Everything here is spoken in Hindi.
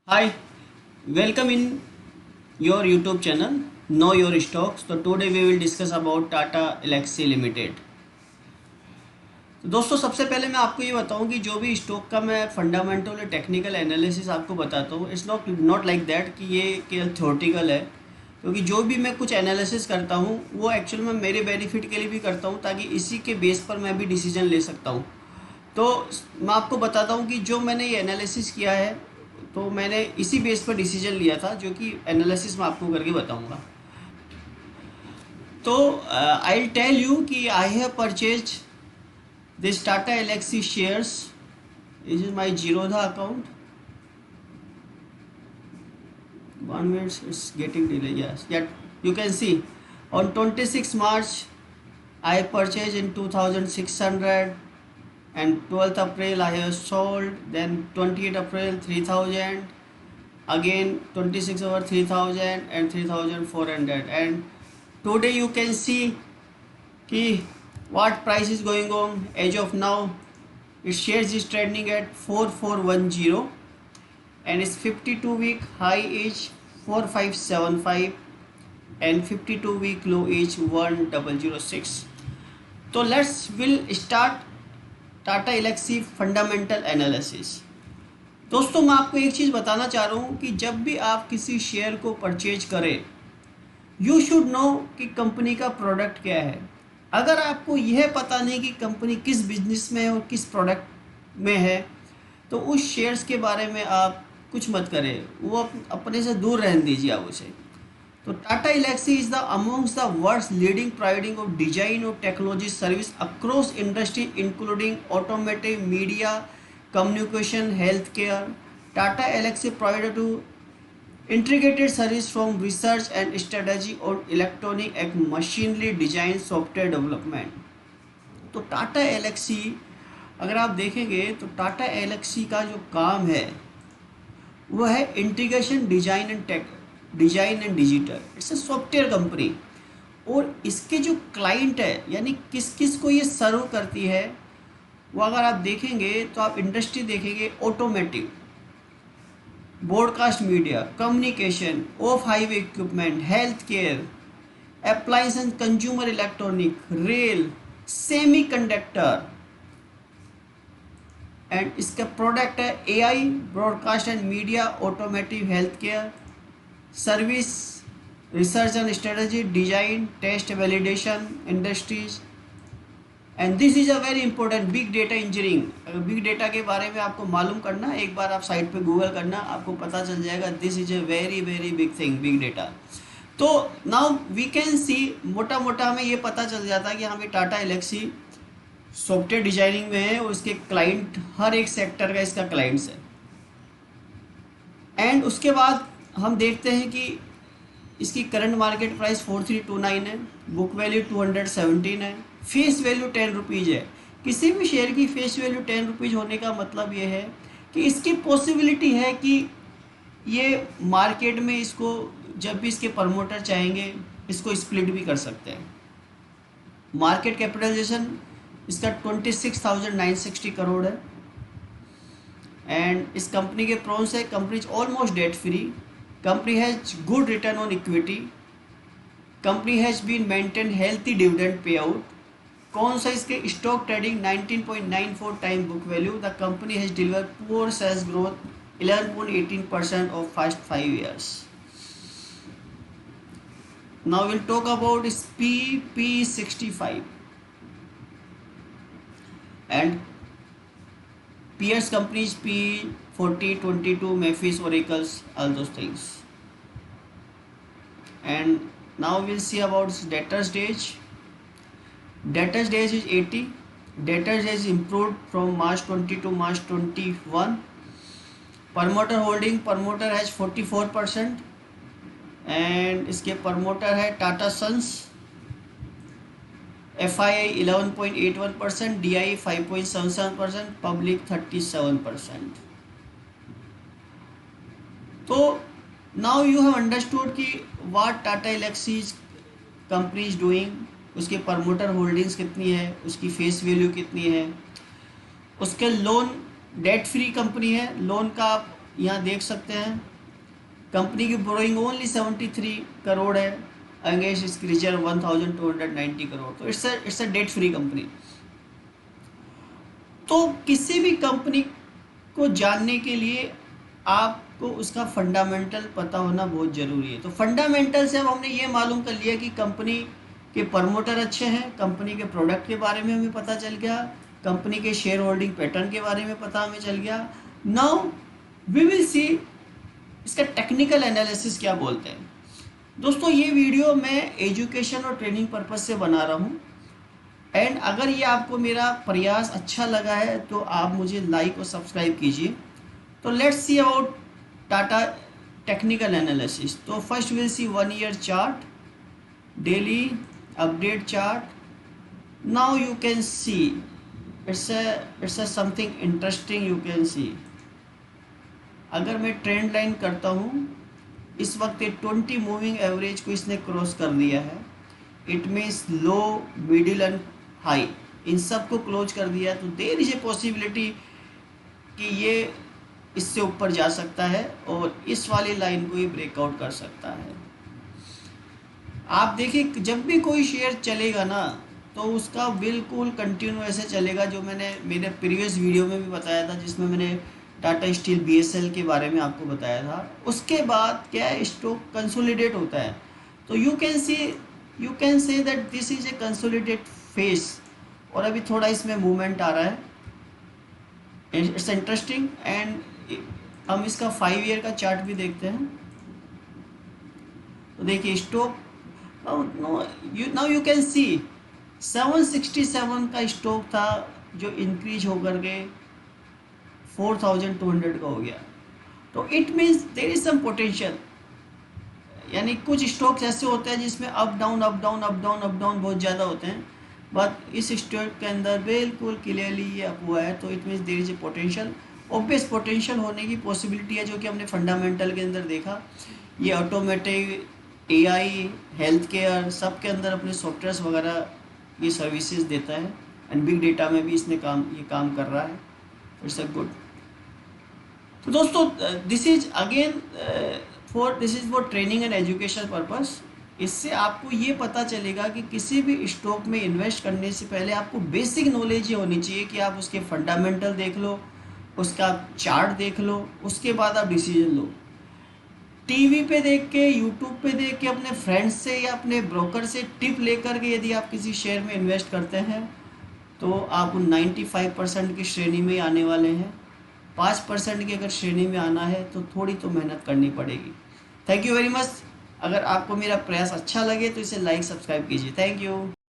Hi, welcome in your YouTube channel Know Your Stocks. So today we will discuss about Tata Elxsi Limited. तो दोस्तों सबसे पहले मैं आपको ये बताऊं कि जो भी स्टॉक का मैं फंडामेंटल और टेक्निकल एनालिसिस आपको बताता हूँ इट्स नॉट लाइक दैट कि ये केवल थ्योरेटिकल है, क्योंकि जो भी मैं कुछ एनालिसिस करता हूँ वो एक्चुअल में मेरे बेनिफिट के लिए भी करता हूँ ताकि इसी के बेस पर मैं भी डिसीजन ले सकता हूँ। तो मैं आपको बताता हूँ कि जो मैंने ये एनालिसिस किया है तो मैंने इसी बेस पर डिसीजन लिया था, जो कि एनालिसिस मैं आपको करके बताऊँगा। तो आई टेल यू कि I have purchase this Tata Elxsi shares. This is my Zerodha account. 1 minute, it's getting delay. Yes, yet you can see on 26 March I purchased in 2600, and 12th April I have sold, then 28th April 3000, again 26 over 3000 and 3400, and today you can see ki what price is going on as of now. Its shares is trading at 4410 and its 52-week high is 4575 and 52-week low is 1006. तो let's will start Tata Elxsi fundamental analysis. दोस्तों मैं आपको एक चीज़ बताना चाह रहा हूँ कि जब भी आप किसी शेयर को परचेज करें यू शुड नो कि कंपनी का प्रोडक्ट क्या है। अगर आपको यह पता नहीं कि कंपनी किस बिजनेस में है और किस प्रोडक्ट में है तो उस शेयर्स के बारे में आप कुछ मत करें, वो अपने से दूर रहने दीजिए आप उसे। तो Tata Elxsi is the amongst the world's leading providing of design और technology service across industry including automotive media communication health care. Tata Elxsi provided to integrated service from research and strategy और इलेक्ट्रॉनिक एक मशीनरी डिजाइन सॉफ्टवेयर डेवलपमेंट। तो टाटा एलेक्सी अगर आप देखेंगे तो टाटा एलेक्सी का जो काम है वो है integration design and digital. It's a software company, और इसके जो क्लाइंट है यानी किस किस को ये सर्व करती है वो अगर आप देखेंगे तो आप इंडस्ट्री देखेंगे automotive, broadcast media, communication, off highway equipment, health care, appliance and consumer electronic, rail, semi conductor, and इसका प्रोडक्ट है AI, broadcast and media, automotive, health care, service, research and strategy, design, test, validation, industries, and this is a very important big data engineering. अगर बिग डेटा के बारे में आपको मालूम करना, एक बार आप साइट पे गूगल करना, आपको पता चल जाएगा। This is a very very big thing, big data. तो नाउ वी कैन सी, मोटा मोटा हमें ये पता चल जाता है कि हाँ भाई टाटा एलेक्सी सॉफ्टवेयर डिजाइनिंग में है और इसके क्लाइंट हर एक सेक्टर का इसका क्लाइंट्स है। एंड उसके बाद हम देखते हैं कि इसकी करंट मार्केट प्राइस 4329 है, बुक वैल्यू 217 है, फेस वैल्यू 10 रुपीज़ है। किसी भी शेयर की फेस वैल्यू 10 रुपीज़ होने का मतलब ये है कि इसकी पॉसिबिलिटी है कि ये मार्केट में इसको जब भी इसके प्रमोटर चाहेंगे इसको स्प्लिट भी कर सकते हैं। मार्केट कैपिटलाइजेशन इसका 26,960 करोड़ है। एंड इस कंपनी के प्रॉन्स है, company is almost debt free, company has good return on equity, company has been maintain healthy dividend pay out. कौन सा इसके stock trading 19.94 time book value. The company has deliver poor sales growth 11.18% of fast 5 years। Now will talk about इस P65 and peers companies P40, 22, Memphis, Oracles, all those things. And now we'll see about debtors days. Debtors days is 80. Debtors days improved from March 20 to March 21. Promoter holding, promoter has 44% and इसके promoter है Tata Sons, FII 11.81%, DI 5.77%, public 37%। तो नाउ यू हैव अंडरस्टूड कि what Tata Elxsi company is doing, उसके प्रमोटर होल्डिंग्स कितनी है, उसकी फेस वैल्यू कितनी है, उसके लोन डेट फ्री कंपनी है, लोन का यहाँ देख सकते हैं कंपनी की बोरोइंग ओनली 73 करोड़ है अगेंस्ट इसकी रिजर्व 1290 करोड़। तो it's a date free company. तो किसी भी कंपनी को जानने के लिए आपको उसका फंडामेंटल पता होना बहुत ज़रूरी है। तो फंडामेंटल से अब हमने ये मालूम कर लिया कि कंपनी के प्रमोटर अच्छे हैं, कंपनी के प्रोडक्ट के बारे में हमें पता चल गया, कंपनी के शेयर होल्डिंग पैटर्न के बारे में पता हमें चल गया। नाउ वी विल सी इसका टेक्निकल एनालिसिस क्या बोलते हैं। दोस्तों ये वीडियो मैं एजुकेशन और ट्रेनिंग पर्पस से बना रहा हूँ, एंड अगर ये आपको मेरा प्रयास अच्छा लगा है तो आप मुझे लाइक और सब्सक्राइब कीजिए। तो let's see about Tata technical analysis. तो first will see 1 year chart, daily update chart. Now you can see it's a something interesting you can see. अगर मैं ट्रेंड लाइन करता हूँ, इस वक्त 20 मूविंग एवरेज को इसने क्रॉस कर दिया है। It means low, middle and high in सब को क्लोज कर दिया है। तो देयर इज ए पॉसिबिलिटी कि ये इससे ऊपर जा सकता है और इस वाली लाइन को ये ब्रेकआउट कर सकता है। आप देखिए जब भी कोई शेयर चलेगा ना तो उसका बिल्कुल कंटिन्यू ऐसे चलेगा, जो मैंने मेरे प्रीवियस वीडियो में भी बताया था, जिसमें मैंने टाटा स्टील BSL के बारे में आपको बताया था। उसके बाद क्या है, स्टॉक कंसोलिडेट होता है। तो you can say that this is a consolidate face, और अभी थोड़ा इसमें मूवमेंट आ रहा है। It's interesting. एंड हम इसका 5 ईयर का चार्ट भी देखते हैं। तो देखिए स्टॉक नाउ यू कैन सी 767 का स्टॉक था, जो इंक्रीज होकर के 4200 का हो गया। तो it means there is some potential. यानी कुछ स्टॉक्स ऐसे होते हैं जिसमें up down up down up down up down बहुत ज़्यादा होते हैं, बट इस स्टॉक के अंदर बिल्कुल क्लियरली ये अप हुआ है। तो it means there is a potential, obvious potential होने की पॉसिबिलिटी है, जो कि हमने फंडामेंटल के अंदर देखा। ये ऑटोमेटिक, AI, हेल्थ केयर सब के अंदर अपने सॉफ्टवेयर्स वगैरह ये सर्विसेज देता है, एंड बिग डेटा में भी इसने ये काम कर रहा है। It's a good. तो दोस्तों this is for training and education purpose. इससे आपको ये पता चलेगा कि किसी भी स्टॉक में इन्वेस्ट करने से पहले आपको बेसिक नॉलेज ये होनी चाहिए कि आप उसके फंडामेंटल देख लो, उसका चार्ट देख लो, उसके बाद आप डिसीजन लो। टीवी पे देख के, यूट्यूब पे देख के, अपने फ्रेंड्स से या अपने ब्रोकर से टिप लेकर के यदि आप किसी शेयर में इन्वेस्ट करते हैं तो आप 95% की श्रेणी में आने वाले हैं। 5% की अगर श्रेणी में आना है तो थोड़ी तो मेहनत करनी पड़ेगी। Thank you very much. अगर आपको मेरा प्रयास अच्छा लगे तो इसे लाइक सब्सक्राइब कीजिए। Thank you.